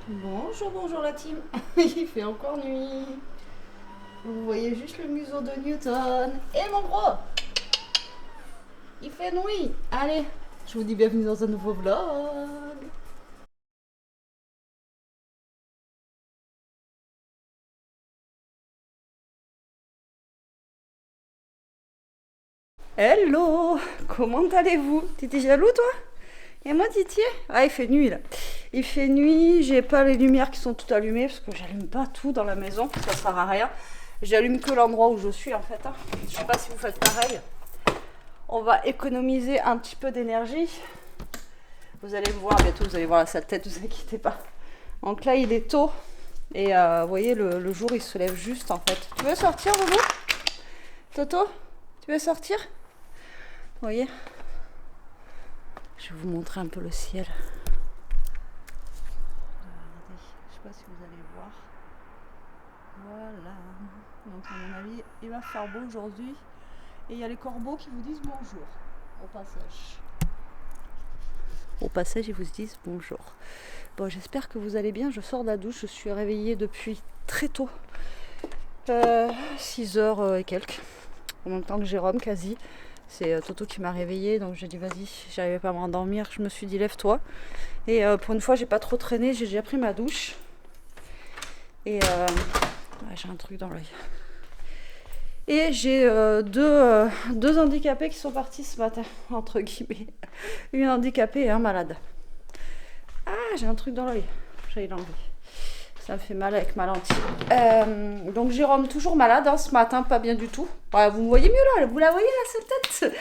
Bonjour, bonjour la team. Il fait encore nuit. Vous voyez juste le museau de Newton. Et mon gros, il fait nuit. Allez, je vous dis bienvenue dans un nouveau vlog. Hello, comment allez-vous? T'étais jaloux toi? Et moi Titi? Ah, il fait nuit là. Il fait nuit, j'ai pas les lumières qui sont toutes allumées parce que j'allume pas tout dans la maison, ça sert à rien. J'allume que l'endroit où je suis en fait. Je sais pas si vous faites pareil. On va économiser un petit peu d'énergie. Vous allez me voir bientôt, vous allez voir sa tête, vous inquiétez pas. Donc là, il est tôt. Et vous voyez, le jour, il se lève juste en fait. Tu veux sortir, Bobo? Toto? Tu veux sortir? Vous voyez? Je vais vous montrer un peu le ciel. Regardez, je sais pas si vous allez voir. Voilà. Donc à mon avis, il va faire beau aujourd'hui. Et il y a les corbeaux qui vous disent bonjour au passage. Au passage, ils vous disent bonjour. Bon, j'espère que vous allez bien. Je sors de la douche. Je suis réveillée depuis très tôt. 6 heures et quelques. En même temps que Jérôme, quasi. C'est Toto qui m'a réveillée. Donc j'ai dit, vas-y, j'arrivais pas à m'endormir. Je me suis dit, lève-toi. Et pour une fois, j'ai pas trop traîné. J'ai déjà pris ma douche. Et ouais, j'ai un truc dans l'œil. Et j'ai deux handicapés qui sont partis ce matin, entre guillemets. Une handicapée et un malade. Ah, j'ai un truc dans l'œil. J'allais l'enlever. Ça me fait mal avec ma lentille. Donc Jérôme, toujours malade ce matin, pas bien du tout. Ouais, vous me voyez mieux là, vous la voyez là, cette tête.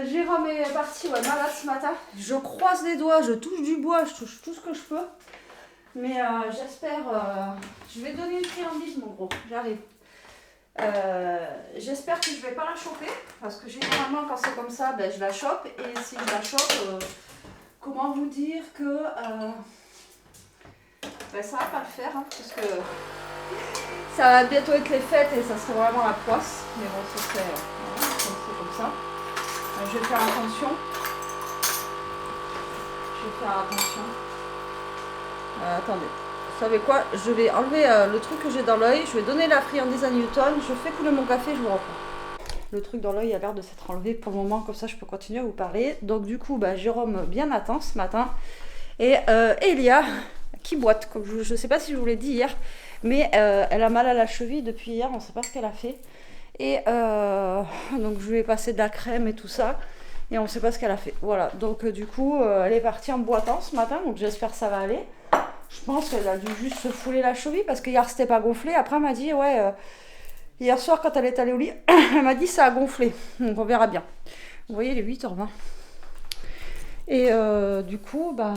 Jérôme est parti malade ce matin. Je croise les doigts, je touche du bois, je touche tout ce que je peux. Mais j'espère... je vais donner une friandise, mon gros. J'arrive. J'espère que je vais pas la choper. Parce que généralement, quand c'est comme ça, ben, je la chope. Et si je la chope, comment vous dire que... ben, ça va pas le faire. Parce que ça va bientôt être les fêtes et ça serait vraiment la poisse. Mais bon, ça serait... voilà, c'est comme ça. Je vais faire attention. Je vais faire attention. Attendez. Vous savez quoi? Je vais enlever le truc que j'ai dans l'œil. Je vais donner la friandise à Newton. Je fais couler mon café, je vous reprends. Le truc dans l'œil a l'air de s'être enlevé pour le moment. Comme ça, je peux continuer à vous parler. Donc du coup, bah, Jérôme bien attend ce matin. Et Elia qui boite. Comme je ne sais pas si je vous l'ai dit hier. Mais elle a mal à la cheville depuis hier. On ne sait pas ce qu'elle a fait. Et donc je lui ai passé de la crème et tout ça. Et on ne sait pas ce qu'elle a fait. Voilà. Donc du coup, elle est partie en boitant ce matin. Donc j'espère que ça va aller. Je pense qu'elle a dû juste se fouler la cheville parce que hier c'était pas gonflé. Après elle m'a dit ouais, hier soir quand elle est allée au lit, elle m'a dit ça a gonflé. Donc on verra bien. Vous voyez, il est 8h20. Et du coup, bah...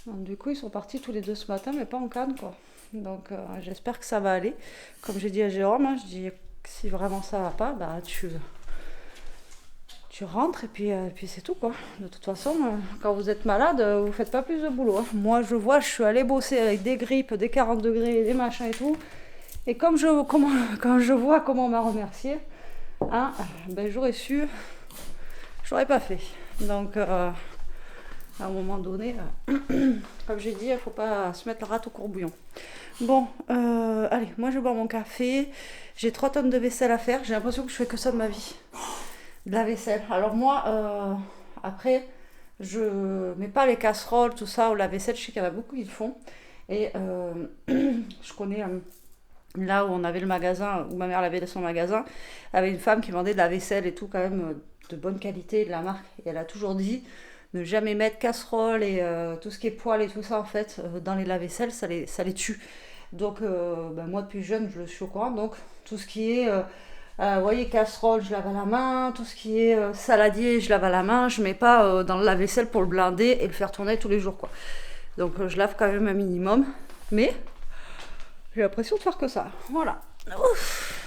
Du coup ils sont partis tous les deux ce matin mais pas en canne quoi. Donc j'espère que ça va aller. Comme j'ai dit à Jérôme, je dis si vraiment ça va pas, bah tu rentres et puis c'est tout quoi. De toute façon, quand vous êtes malade, vous faites pas plus de boulot. Moi je vois, je suis allée bosser avec des grippes, des 40 degrés, des machins et tout. Et quand je vois comment on m'a remercié, ben j'aurais su, j'aurais pas fait. Donc à un moment donné, comme j'ai dit, il faut pas se mettre la rate au courbouillon. Bon, allez, moi je vais boire mon café. J'ai 3 tonnes de vaisselle à faire. J'ai l'impression que je fais que ça de ma vie. De la vaisselle. Alors moi, après, je mets pas les casseroles, tout ça, ou la vaisselle, je sais qu'il y en a beaucoup qui le font. Et je connais là où on avait le magasin, où ma mère avait son magasin, il y avait une femme qui vendait de la vaisselle et tout, quand même de bonne qualité, de la marque. Et elle a toujours dit ne jamais mettre casserole et tout ce qui est poêle et tout ça, en fait, dans les lave-vaisselle, ça les tue. Donc, moi, depuis jeune, je le suis au courant. Donc, tout ce qui est... vous voyez, casserole, je lave à la main. Tout ce qui est saladier, je lave à la main. Je mets pas dans le lave-vaisselle pour le blinder et le faire tourner tous les jours, quoi. Donc je lave quand même un minimum. Mais j'ai l'impression de faire que ça. Voilà. Ouf.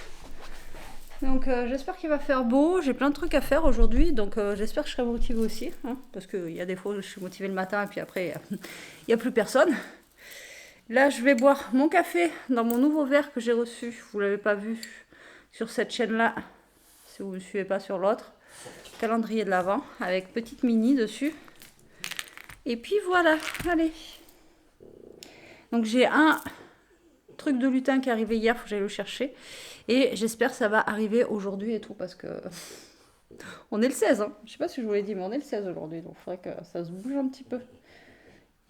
Donc j'espère qu'il va faire beau. J'ai plein de trucs à faire aujourd'hui. Donc j'espère que je serai motivée aussi. Parce qu'il y a des fois où je suis motivée le matin et puis après, il n'y a plus personne. Là, je vais boire mon café dans mon nouveau verre que j'ai reçu. Vous ne l'avez pas vu sur cette chaîne-là, si vous ne me suivez pas sur l'autre. Calendrier de l'Avent avec petite mini dessus. Et puis voilà, allez. Donc j'ai un truc de lutin qui est arrivé hier, faut que j'aille le chercher. Et j'espère que ça va arriver aujourd'hui et tout, parce que on est le 16, hein. Je sais pas si je vous l'ai dit, mais on est le 16 aujourd'hui, donc il faudrait que ça se bouge un petit peu.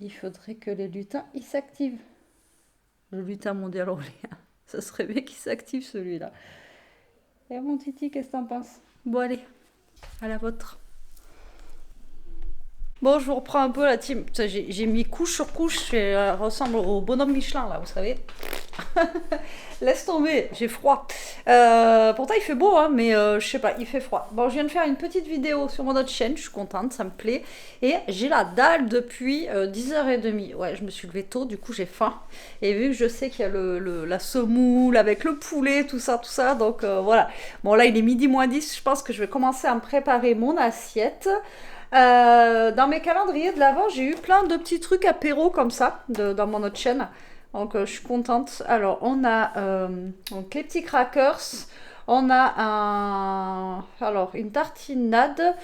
Il faudrait que les lutins, ils s'activent. Le lutin mondial orléans. Ça serait bien qu'il s'active celui-là. Et mon Titi, qu'est-ce que t'en penses? Bon allez, à la vôtre. Bon, je vous reprends un peu la team. J'ai mis couche sur couche, je ressemble au bonhomme Michelin là, vous savez. Laisse tomber, j'ai froid. Pourtant il fait beau, hein, mais je sais pas, il fait froid. Bon, je viens de faire une petite vidéo sur mon autre chaîne, je suis contente, ça me plaît. Et j'ai la dalle depuis 10h30. Ouais, je me suis levée tôt, du coup j'ai faim. Et vu que je sais qu'il y a la semoule avec le poulet, tout ça, donc voilà. Bon, là il est midi moins 10, je pense que je vais commencer à me préparer mon assiette. Dans mes calendriers de l'avant, j'ai eu plein de petits trucs apéro comme ça dans mon autre chaîne. Donc je suis contente. Alors on a donc les petits crackers. On a une tartinade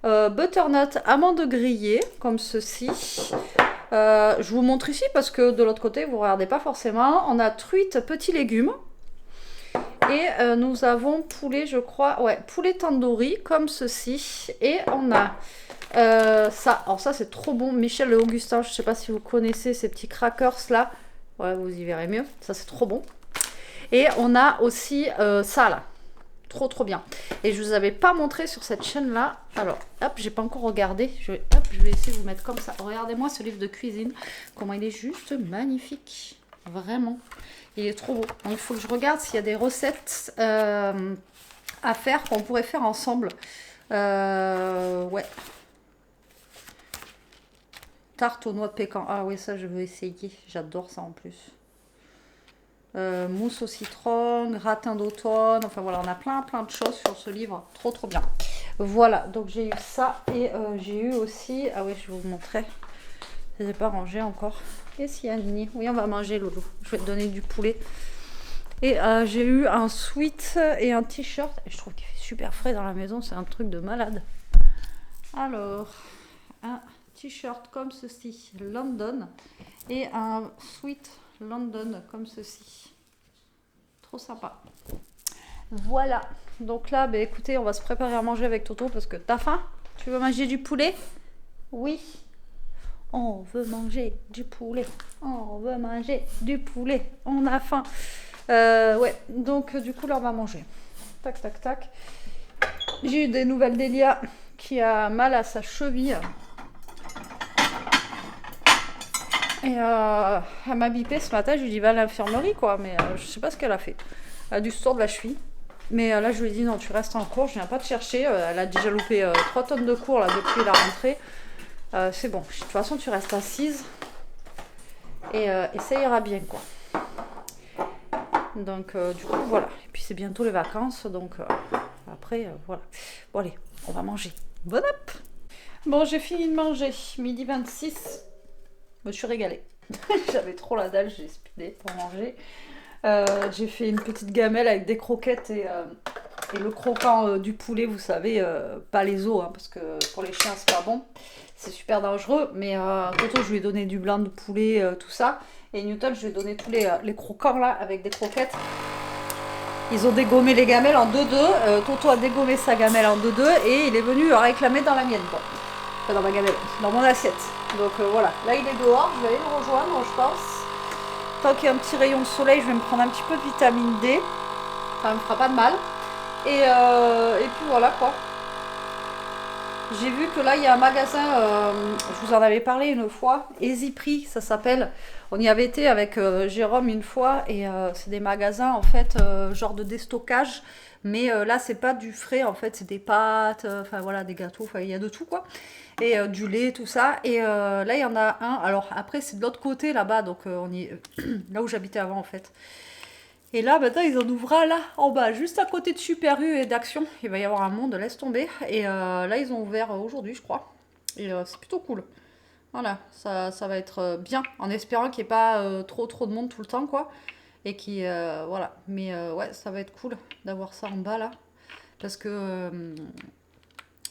butternut amande grillée comme ceci. Je vous montre ici parce que de l'autre côté vous ne regardez pas forcément. On a truite petits légumes. Et nous avons poulet, je crois, ouais, poulet tandoori comme ceci. Et on a ça, alors ça c'est trop bon, Michel et Augustin, je sais pas si vous connaissez ces petits crackers là, ouais vous y verrez mieux, ça c'est trop bon. Et on a aussi ça là, trop bien. Et je vous avais pas montré sur cette chaîne là, alors hop, j'ai pas encore regardé, je vais essayer de vous mettre comme ça. Regardez-moi ce livre de cuisine, comment il est juste magnifique, vraiment, il est trop beau. Donc il faut que je regarde s'il y a des recettes à faire qu'on pourrait faire ensemble. Ouais. Tarte aux noix de pécan. Ah oui, ça je veux essayer. J'adore ça en plus. Mousse au citron, gratin d'automne. Enfin voilà, on a plein de choses sur ce livre. Trop bien. Voilà, donc j'ai eu ça. Et j'ai eu aussi... Ah oui, je vais vous montrer. Je ne les ai pas rangés encore. Qu'est-ce qu'il y a, Nini? Oui, on va manger, Lolo. Je vais te donner du poulet. Et j'ai eu un sweat et un t-shirt. Je trouve qu'il fait super frais dans la maison. C'est un truc de malade. Alors, un t-shirt comme ceci, London, et un sweat London comme ceci. Trop sympa. Voilà. Donc là, bah, écoutez, on va se préparer à manger avec Toto parce que t'as faim? Tu veux manger du poulet? Oui. On veut manger du poulet. On veut manger du poulet. On a faim. Ouais. Donc du coup là, on va manger. Tac. J'ai eu des nouvelles d'Elia qui a mal à sa cheville. Et elle m'a bipé ce matin, je lui ai dit va à l'infirmerie quoi, mais je sais pas ce qu'elle a fait. Elle a dû se tordre la cheville. Mais là je lui ai dit non, tu restes en cours, je viens pas te chercher. Elle a déjà loupé 3 tonnes de cours là depuis la rentrée. C'est bon, de toute façon tu restes assise. Et ça ira bien quoi. Donc du coup voilà. Et puis c'est bientôt les vacances, donc après voilà. Bon allez, on va manger. Bon app. Bon, j'ai fini de manger, midi 26. Je me suis régalée. J'avais trop la dalle, j'ai speedé pour manger. J'ai fait une petite gamelle avec des croquettes et le croquant du poulet, vous savez, pas les os, hein, parce que pour les chiens c'est pas bon. C'est super dangereux, mais Toto je lui ai donné du blanc de poulet, tout ça. Et Newton je lui ai donné tous les croquants là avec des croquettes. Ils ont dégommé les gamelles en 2-2. Toto a dégommé sa gamelle en 2-2 et il est venu réclamer dans la mienne. Bon. Enfin, dans ma gamelle, dans mon assiette. Donc voilà, là il est dehors, je vais aller le rejoindre, je pense. Tant qu'il y a un petit rayon de soleil, je vais me prendre un petit peu de vitamine D. Ça me fera pas de mal. Et puis voilà quoi. J'ai vu que là il y a un magasin, je vous en avais parlé une fois, Easy Prix ça s'appelle. On y avait été avec Jérôme une fois et c'est des magasins en fait genre de déstockage. Mais là c'est pas du frais en fait, c'est des pâtes, enfin voilà, des gâteaux, enfin il y a de tout quoi. Et du lait, tout ça. Et là il y en a un, alors après c'est de l'autre côté là-bas, donc on y là où j'habitais avant en fait. Et là, maintenant, ils en ouvrent un là, en bas, juste à côté de Super U et d'Action. Il va y avoir un monde, laisse tomber. Et là, ils ont ouvert aujourd'hui, je crois. Et c'est plutôt cool. Voilà, ça va être bien, en espérant qu'il n'y ait pas trop de monde tout le temps, quoi. Et qui, voilà. Mais ouais, ça va être cool d'avoir ça en bas, là. Parce que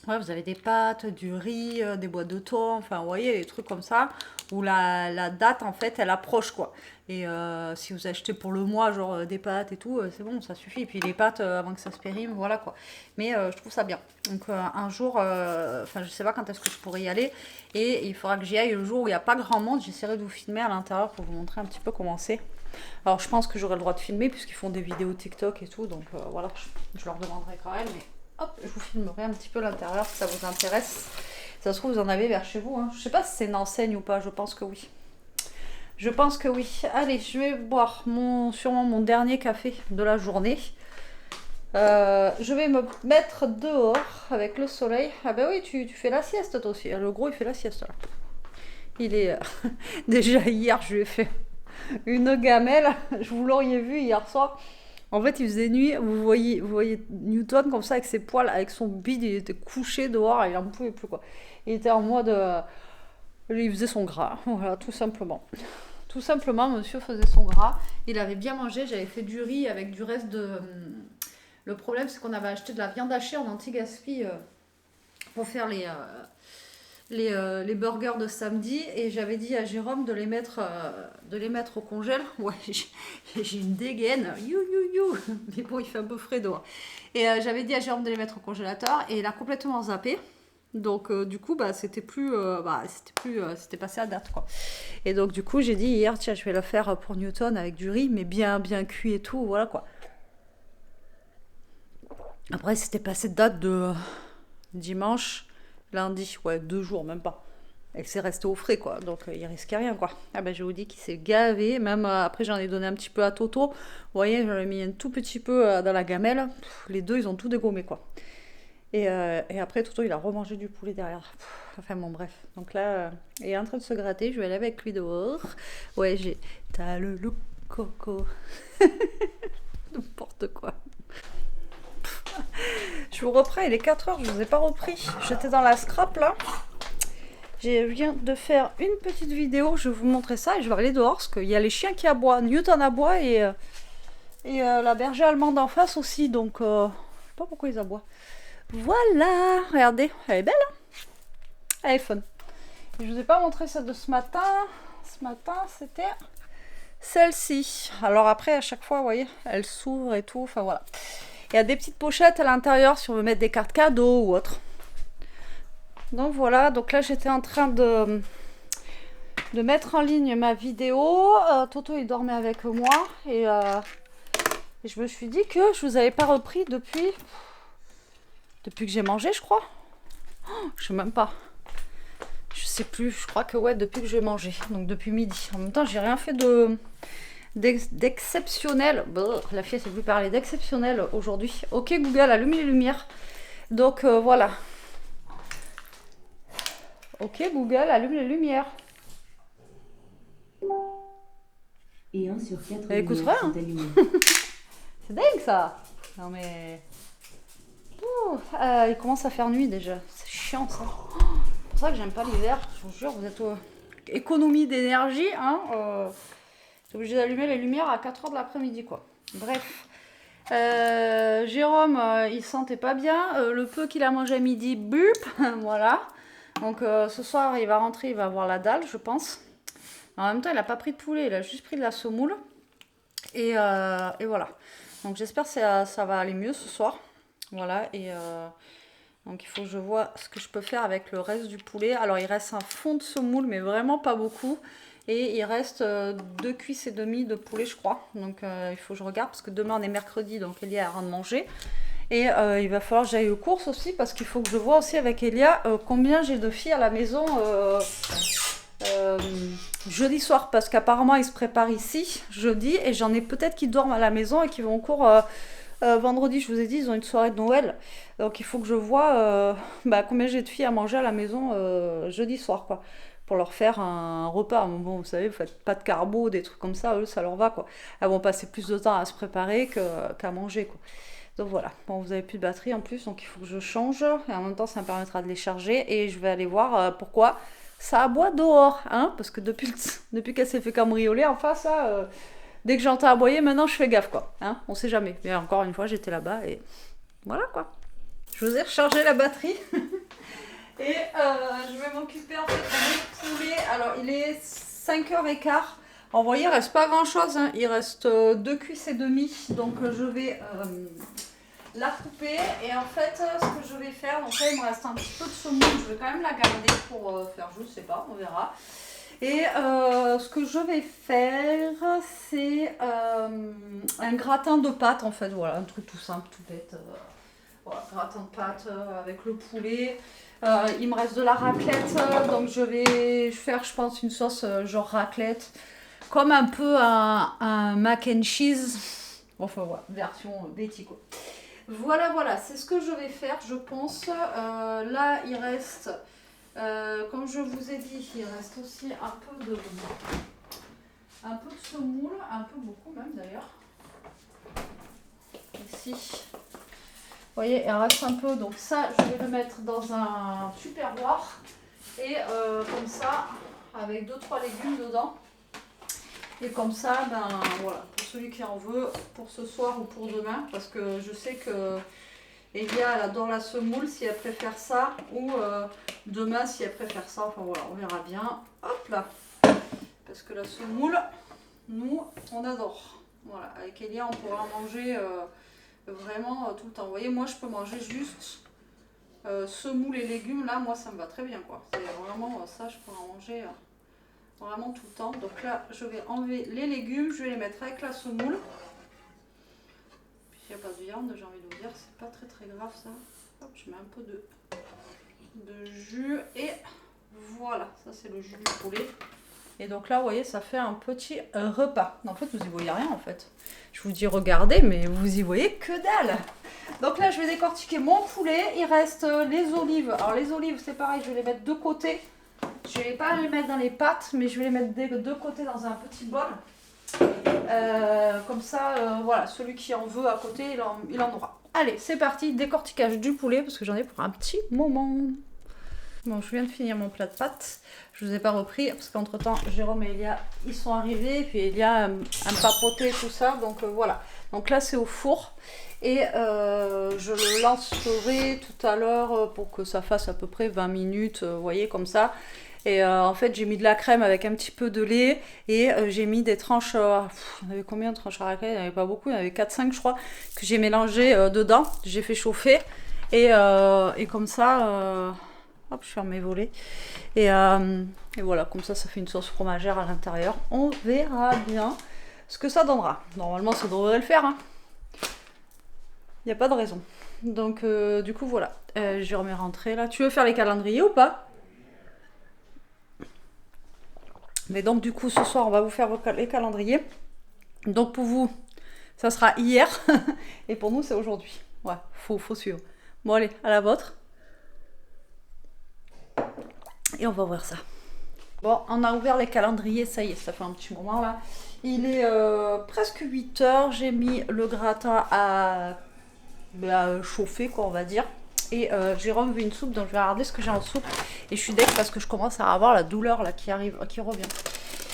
Ouais, vous avez des pâtes, du riz, des boîtes de thon, enfin, vous voyez, des trucs comme ça, où la date, en fait, elle approche, quoi. Et si vous achetez pour le mois, genre des pâtes et tout, c'est bon, ça suffit. Et puis les pâtes, avant que ça se périme, voilà, quoi. Mais je trouve ça bien. Donc un jour, enfin, je sais pas quand est-ce que je pourrais y aller. Et il faudra que j'y aille le jour où il n'y a pas grand monde. J'essaierai de vous filmer à l'intérieur pour vous montrer un petit peu comment c'est. Alors, je pense que j'aurai le droit de filmer, puisqu'ils font des vidéos TikTok et tout. Donc voilà, je leur demanderai quand même, mais... Hop, je vous filmerai un petit peu l'intérieur si ça vous intéresse. Ça se trouve, vous en avez vers chez vous. Hein. Je sais pas si c'est une enseigne ou pas, je pense que oui. Je pense que oui. Allez, je vais boire sûrement mon dernier café de la journée. Je vais me mettre dehors avec le soleil. Ah ben oui, tu fais la sieste toi aussi. Le gros, il fait la sieste là. Il est... Déjà hier, je lui ai fait une gamelle. Vous l'auriez vu hier soir. En fait, il faisait nuit, vous voyez Newton comme ça avec ses poils, avec son bide, il était couché dehors, il en pouvait plus quoi. Il était en mode, il faisait son gras, voilà, tout simplement. Tout simplement, monsieur faisait son gras. Il avait bien mangé, j'avais fait du riz avec du reste de... Le problème, c'est qu'on avait acheté de la viande hachée en anti-gaspi pour faire les burgers de samedi et j'avais dit à Jérôme de les mettre au congèle. Ouais, j'ai une dégaine. Mais bon, il fait un peu frais dehors. Et j'avais dit à Jérôme de les mettre au congélateur et il a complètement zappé. Donc du coup, c'était passé à date quoi. Et donc du coup, j'ai dit hier, tiens, je vais le faire pour Newton avec du riz, mais bien cuit et tout, voilà quoi. Après, c'était passé de date de dimanche. Lundi, ouais, 2 jours, même pas. Et c'est resté au frais, quoi. Donc, il risquait rien, quoi. Ah ben, je vous dis qu'il s'est gavé. Même après, j'en ai donné un petit peu à Toto. Vous voyez, j'en ai mis un tout petit peu dans la gamelle. Les deux, ils ont tout dégommé, quoi. Et après, Toto, il a remangé du poulet derrière. Enfin, bon, bref. Donc là, il est en train de se gratter. Je vais aller avec lui dehors. Ouais, T'as le look, Coco. N'importe quoi. Je vous reprends, il est 4h, je ne vous ai pas repris. J'étais dans la scrap là. Je viens de faire une petite vidéo, je vais vous montrer ça et je vais aller dehors parce qu'il y a les chiens qui aboient. Newton aboie et la bergère allemande en face aussi, donc je sais pas pourquoi ils aboient. Voilà, regardez, elle est belle, hein, elle est fun. Et je vous ai pas montré celle de ce matin. Ce matin, c'était celle-ci. Alors après, à chaque fois, vous voyez, elle s'ouvre et tout, enfin voilà. Il y a des petites pochettes à l'intérieur si on veut mettre des cartes cadeaux ou autre. Donc voilà, donc là j'étais en train de mettre en ligne ma vidéo. Toto il dormait avec moi et je me suis dit que je vous avais pas repris depuis que j'ai mangé, je crois. Oh, je sais même pas. Je sais plus, je crois que ouais, depuis que j'ai mangé, donc depuis midi. En même temps, j'ai rien fait d'exceptionnel. La fille, elle sait plus parler d'exceptionnel aujourd'hui. Ok Google, allume les lumières. Donc voilà. Ok Google, allume les lumières. Et 1 sur 4 Elle écoute rien. Hein. C'est dingue ça. Non mais... il commence à faire nuit déjà. C'est chiant ça. C'est pour ça que j'aime pas l'hiver. Je vous jure, vous êtes économie d'énergie. Hein, t'es obligé d'allumer les lumières à 4h de l'après-midi quoi. Bref. Jérôme, il sentait pas bien. Le peu qu'il a mangé à midi, bup. Voilà. Donc ce soir, il va rentrer, il va avoir la dalle, je pense. En même temps, il n'a pas pris de poulet, il a juste pris de la semoule. Et voilà. Donc j'espère que ça va aller mieux ce soir. Voilà. Et donc il faut que je vois ce que je peux faire avec le reste du poulet. Alors il reste un fond de semoule, mais vraiment pas beaucoup. Et il reste 2 cuisses et demie de poulet, je crois. Donc il faut que je regarde parce que demain on est mercredi, donc Elia a rien de manger. Et il va falloir que j'aille aux courses aussi parce qu'il faut que je vois aussi avec Elia combien j'ai de filles à la maison jeudi soir. Parce qu'apparemment ils se préparent ici jeudi et j'en ai peut-être qui dorment à la maison et qui vont au cours vendredi. Je vous ai dit, ils ont une soirée de Noël. Donc il faut que je vois combien j'ai de filles à manger à la maison jeudi soir quoi. Pour leur faire un repas. Bon, vous savez, vous faites pas de carbo, des trucs comme ça, eux, ça leur va, quoi. Elles vont passer plus de temps à se préparer qu'à manger, quoi. Donc voilà, bon, vous avez plus de batterie en plus, donc il faut que je change. Et en même temps, ça me permettra de les charger. Et je vais aller voir pourquoi ça aboie dehors, hein. Parce que depuis qu'elle s'est fait cambrioler en face, là, dès que j'entends aboyer, maintenant, je fais gaffe, quoi. Hein, on sait jamais. Mais encore une fois, j'étais là-bas et voilà, quoi. Je Je vous ai rechargé la batterie. Et je vais m'occuper en fait de poulet. Alors il est 5h15. Alors vous voyez, il ne reste pas grand chose. Hein. Il reste 2 cuisses et demi. Donc je vais la couper. Et en fait, ce que je vais faire, donc là il me reste un petit peu de semoule. Je vais quand même la garder pour faire, je ne sais pas, on verra. Et ce que je vais faire, c'est un gratin de pâtes en fait. Voilà, un truc tout simple, tout bête. Voilà, gratin de pâtes avec le poulet. Il me reste de la raclette, donc je vais faire, je pense, une sauce genre raclette, comme un peu un mac and cheese. Enfin voilà, version Betty quoi. Voilà, c'est ce que je vais faire, je pense. Là, il reste, comme je vous ai dit, il reste aussi un peu de semoule, un peu beaucoup même d'ailleurs. Ici. Vous voyez, il reste un peu, donc ça, je vais le mettre dans un tupperware et comme ça, avec 2-3 légumes dedans. Et comme ça, ben voilà, pour celui qui en veut, pour ce soir ou pour demain, parce que je sais que Elia, elle adore la semoule, si elle préfère ça, ou demain, si elle préfère ça, enfin voilà, on verra bien. Hop là, parce que la semoule, nous, on adore. Voilà, avec Elia, on pourra manger... vraiment tout le temps. Vous voyez, moi je peux manger juste semoule et légumes. Là, moi ça me va très bien quoi. C'est vraiment ça, je peux en manger vraiment tout le temps. Donc là, je vais enlever les légumes, je vais les mettre avec la semoule. Puis il n'y a pas de viande, j'ai envie de vous dire, c'est pas très grave ça. Hop, je mets un peu de jus et voilà, ça c'est le jus du poulet. Et donc là, vous voyez, ça fait un petit repas. En fait, vous y voyez rien en fait. Je vous dis regardez, mais vous y voyez que dalle. Donc là, je vais décortiquer mon poulet. Il reste les olives. Alors les olives, c'est pareil, je vais les mettre de côté. Je ne vais pas les mettre dans les pâtes, mais je vais les mettre de deux côtés dans un petit bol. Comme ça, voilà, celui qui en veut à côté, il en aura. Allez, c'est parti, décortiquage du poulet, parce que j'en ai pour un petit moment. Bon, je viens de finir mon plat de pâtes. Je vous ai pas repris parce qu'entre temps, Jérôme et Elia, ils sont arrivés. Puis Elia aime papoter tout ça. Donc voilà. Donc là, c'est au four. Et je le lancerai tout à l'heure pour que ça fasse à peu près 20 minutes. Vous voyez, comme ça. Et en fait, j'ai mis de la crème avec un petit peu de lait. Et j'ai mis des tranches... il y en avait combien de tranches à raclette? Il n'y en avait pas beaucoup. Il y en avait 4-5, je crois, que j'ai mélangé dedans. J'ai fait chauffer. Et comme ça... hop, je ferme mes volets. Et voilà, comme ça fait une sauce fromagère à l'intérieur. On verra bien ce que ça donnera. Normalement, ça devrait le faire. Il n'y a pas de raison. Donc, du coup, voilà. Je remets rentré là. Tu veux faire les calendriers ou pas? Mais donc, du coup, ce soir, on va vous faire les calendriers. Donc, pour vous, ça sera hier. Et pour nous, c'est aujourd'hui. Ouais, faut suivre. Bon, allez, à la vôtre. Et on va voir ça. Bon, on a ouvert les calendriers, ça y est, ça fait un petit moment là. Il est presque 8h, j'ai mis le gratin à chauffer, quoi, on va dire. Et Jérôme veut une soupe, donc je vais regarder ce que j'ai en soupe. Et je suis deg parce que je commence à avoir la douleur là qui arrive, qui revient.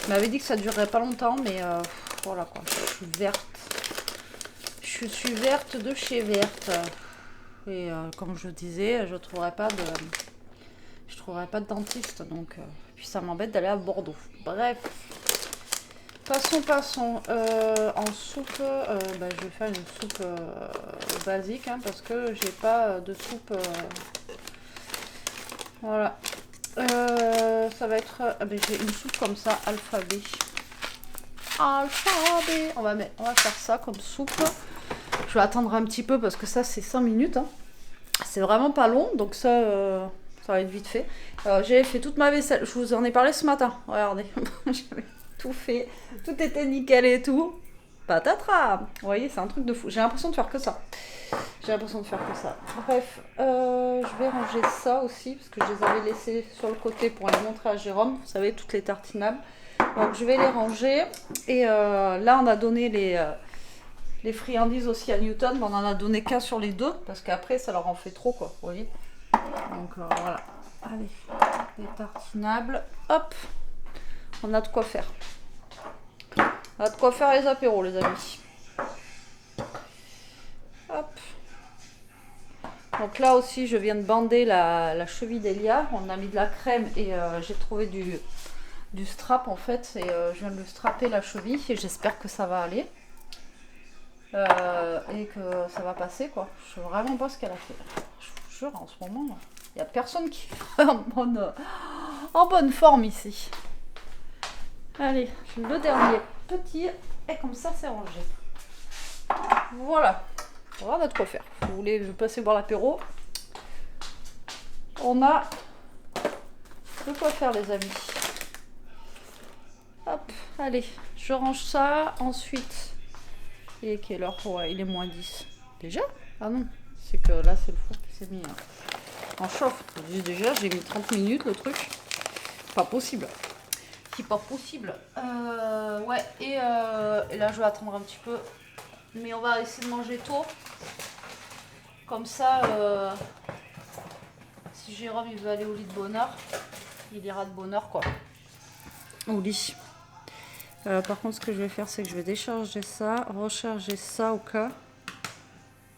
Il m'avait dit que ça durerait pas longtemps, mais voilà quoi, je suis verte. Je suis verte de chez verte. Et comme je disais, je trouverai pas de dentiste, donc puis ça m'embête d'aller à Bordeaux. Bref, passons. En soupe, je vais faire une soupe basique, parce que j'ai pas de soupe. Voilà. Ça va être, j'ai une soupe comme ça, alphabet. On va faire ça comme soupe. Je vais attendre un petit peu parce que ça c'est 5 minutes. C'est vraiment pas long, donc ça va être vite fait. J'ai fait toute ma vaisselle, je vous en ai parlé ce matin, regardez. J'avais tout fait, tout était nickel et tout. Patatras. Vous voyez, c'est un truc de fou. J'ai l'impression de faire que ça. Bref, je vais ranger ça aussi, parce que je les avais laissés sur le côté pour les montrer à Jérôme. Vous savez, toutes les tartinables. Donc je vais les ranger. Et là, on a donné les friandises aussi à Newton, mais on en a donné qu'un sur les deux, parce qu'après, ça leur en fait trop, quoi. Vous voyez. Donc voilà. Allez, les tartinables. Hop, on a de quoi faire. On a de quoi faire les apéros, les amis. Hop. Donc là aussi, je viens de bander la cheville d'Elia. On a mis de la crème et j'ai trouvé du strap en fait. Et je viens de le strapper la cheville et j'espère que ça va aller. Et que ça va passer quoi. Je sais vraiment pas ce qu'elle a fait. Je vous jure, en ce moment, il n'y a personne qui est en bonne forme ici. Allez, le dernier petit. Et comme ça, c'est rangé. Voilà. On va de quoi faire. Si vous voulez passer boire l'apéro, on a de quoi faire les amis. Hop, allez, je range ça. Ensuite, il est quelle heure? Ouais, il est moins 10. Déjà? Ah non, c'est que là c'est le four qui s'est mis en chauffe. Déjà j'ai mis 30 minutes le truc. Pas possible. C'est pas possible. Ouais, et là je vais attendre un petit peu. Mais on va essayer de manger tôt. Comme ça, si Jérôme il veut aller au lit de bonne heure, il ira de bonne heure quoi. Au lit. Par contre, ce que je vais faire, c'est que je vais décharger ça, recharger ça au cas.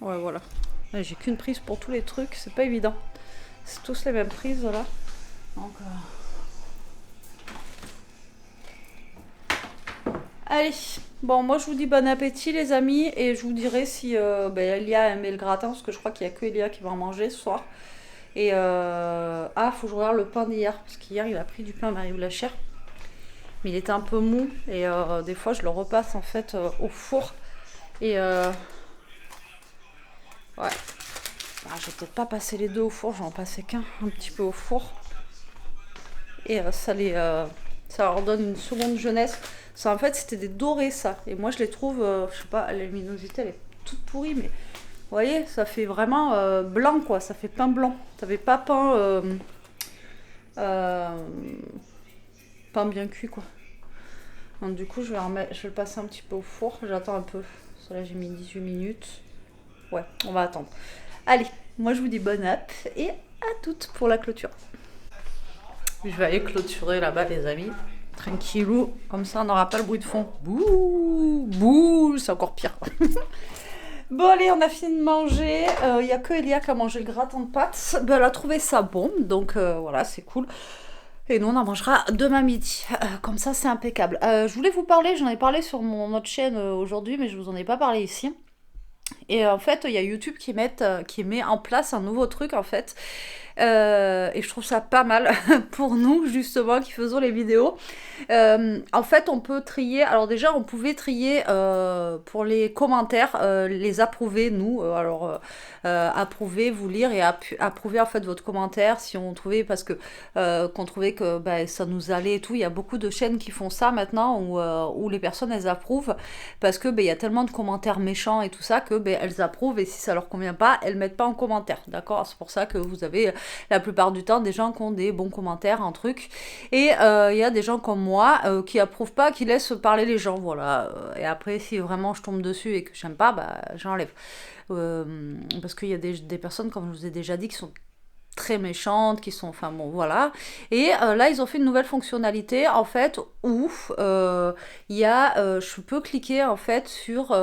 Ouais, voilà. J'ai qu'une prise pour tous les trucs, c'est pas évident. C'est tous les mêmes prises là. Donc, allez, bon, moi je vous dis bon appétit les amis, et je vous dirai si Elia aimait le gratin, parce que je crois qu'il n'y a que Elia qui va en manger ce soir. Et faut que je regarde le pain d'hier, parce qu'hier il a pris du pain Marie Blachère. Mais il était un peu mou et des fois je le repasse en fait au four et ouais, je vais peut-être pas passer les deux au four, j'en passais qu'un un petit peu au four et ça leur donne une seconde jeunesse. Ça en fait c'était des dorés ça, et moi je les trouve je sais pas, la luminosité elle est toute pourrie, mais vous voyez ça fait vraiment blanc quoi, ça fait pain blanc, ça fait pas pain pain bien cuit quoi. Donc du coup je vais le passer un petit peu au four, j'attends un peu. Là j'ai mis 18 minutes. Ouais, on va attendre. Allez, moi je vous dis bonne app et à toutes pour la clôture. Je vais aller clôturer là-bas les amis. Tranquillou, comme ça on n'aura pas le bruit de fond. Bouh, bouh, c'est encore pire. Bon allez, on a fini de manger. Il n'y a que Elia qui a mangé le gratin de pâtes. Ben, elle a trouvé ça bon, donc voilà, c'est cool. Et nous, on en mangera demain midi. Comme ça, c'est impeccable. Je voulais vous parler, j'en ai parlé sur mon autre chaîne aujourd'hui, mais je vous en ai pas parlé ici. Et en fait, il y a YouTube qui met en place un nouveau truc, en fait. Et je trouve ça pas mal pour nous, justement, qui faisons les vidéos. En fait, on peut trier... Alors déjà, on pouvait trier pour les commentaires, les approuver, nous. Approuver, vous lire et approuver, en fait, votre commentaire si on trouvait... Parce que qu'on trouvait que ça nous allait et tout. Il y a beaucoup de chaînes qui font ça maintenant, où les personnes, elles approuvent. Parce que il y a tellement de commentaires méchants et tout ça que elles approuvent. Et si ça leur convient pas, elles mettent pas en commentaire. D'accord? C'est pour ça que vous avez... la plupart du temps des gens qui ont des bons commentaires, un truc, et il y a des gens comme moi qui approuvent pas, qui laissent parler les gens, voilà, et après si vraiment je tombe dessus et que j'aime pas, j'enlève, parce qu'il y a des personnes, comme je vous ai déjà dit, qui sont très méchantes, qui sont, enfin bon, voilà. Et là, ils ont fait une nouvelle fonctionnalité, en fait, où il y a, je peux cliquer, en fait, sur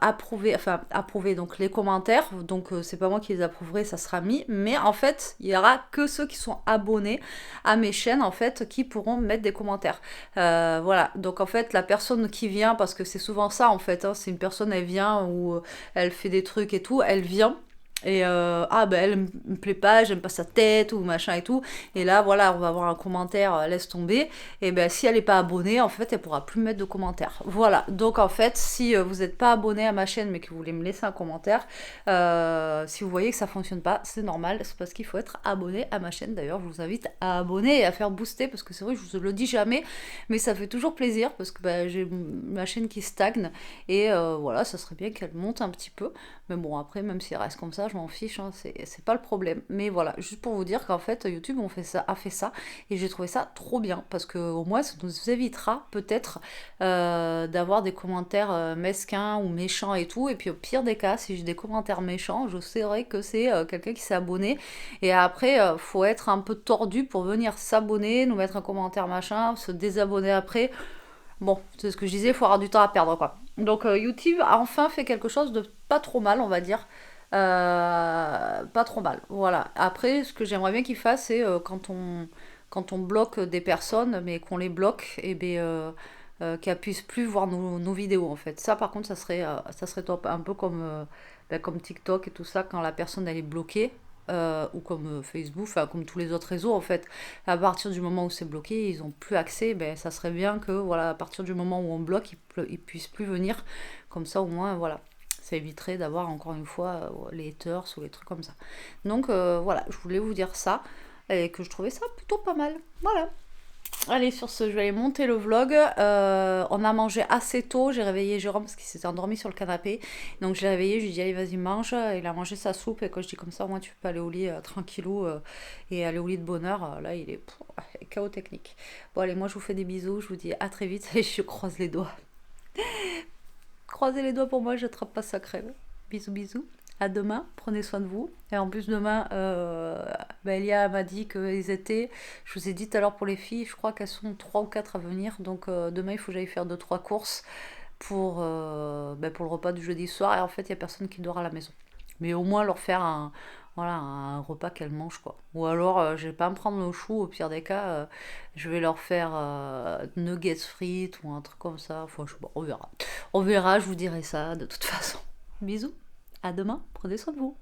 approuver donc les commentaires, donc c'est pas moi qui les approuverai, ça sera mis, mais en fait, il y aura que ceux qui sont abonnés à mes chaînes, en fait, qui pourront mettre des commentaires. Voilà, donc en fait, la personne qui vient, parce que c'est souvent ça, en fait, hein, c'est une personne, elle vient, ou elle fait des trucs et tout, elle vient, et elle me plaît pas, j'aime pas sa tête ou machin et tout, et là voilà, on va avoir un commentaire, laisse tomber, et si elle est pas abonnée, en fait elle pourra plus mettre de commentaires. Voilà, donc en fait si vous n'êtes pas abonné à ma chaîne mais que vous voulez me laisser un commentaire, si vous voyez que ça fonctionne pas, c'est normal, c'est parce qu'il faut être abonné à ma chaîne. D'ailleurs je vous invite à abonner et à faire booster, parce que c'est vrai que je vous le dis jamais, mais ça fait toujours plaisir, parce que j'ai ma chaîne qui stagne, et voilà, ça serait bien qu'elle monte un petit peu, mais bon après, même si elle reste comme ça, je m'en fiche, hein, c'est pas le problème. Mais voilà, juste pour vous dire qu'en fait YouTube a fait ça, et j'ai trouvé ça trop bien, parce que au moins ça nous évitera peut-être d'avoir des commentaires mesquins ou méchants et tout. Et puis au pire des cas, si j'ai des commentaires méchants, je saurai que c'est quelqu'un qui s'est abonné, et après faut être un peu tordu pour venir s'abonner, nous mettre un commentaire machin, se désabonner après. Bon, c'est ce que je disais, il faut avoir du temps à perdre quoi. Donc YouTube a enfin fait quelque chose de pas trop mal, on va dire. Pas trop mal. Voilà. Après, ce que j'aimerais bien qu'ils fassent, c'est quand on bloque des personnes, mais qu'on les bloque, et bien, qu'elles puissent plus voir nos vidéos, en fait. Ça, par contre, ça serait top. Un peu comme TikTok et tout ça, quand la personne, elle est bloquée. Ou comme Facebook, enfin comme tous les autres réseaux en fait. À partir du moment où c'est bloqué, ils n'ont plus accès, ben ça serait bien que voilà, à partir du moment où on bloque, ils puissent plus venir. Comme ça au moins voilà, ça éviterait d'avoir encore une fois les haters ou les trucs comme ça. Donc voilà, je voulais vous dire ça et que je trouvais ça plutôt pas mal. Voilà. Allez, sur ce, je vais aller monter le vlog. On a mangé assez tôt. J'ai réveillé Jérôme parce qu'il s'était endormi sur le canapé. Donc, je l'ai réveillé. Je lui ai dit, allez, vas-y, mange. Il a mangé sa soupe. Et quand je dis comme ça, au moins, tu peux aller au lit tranquillou et aller au lit de bonne heure. Là, il est chaos technique. Bon, allez, moi, je vous fais des bisous. Je vous dis à très vite. Et je croise les doigts. Croisez les doigts pour moi, j'attrape pas sa crème. Bisous, bisous. À demain, prenez soin de vous. Et en plus, demain, Elia m'a dit qu'ils étaient. Je vous ai dit tout à l'heure pour les filles, je crois qu'elles sont 3 ou 4 à venir. Donc demain, il faut que j'aille faire 2 3 courses pour le repas du jeudi soir. Et en fait, il n'y a personne qui dort à la maison. Mais au moins leur faire voilà, un repas qu'elles mangent, quoi. Ou alors, je vais pas me prendre le chou, au pire des cas, je vais leur faire nuggets frites ou un truc comme ça. Enfin, bon, on verra. On verra, je vous dirai ça de toute façon. Bisous, à demain, prenez soin de vous.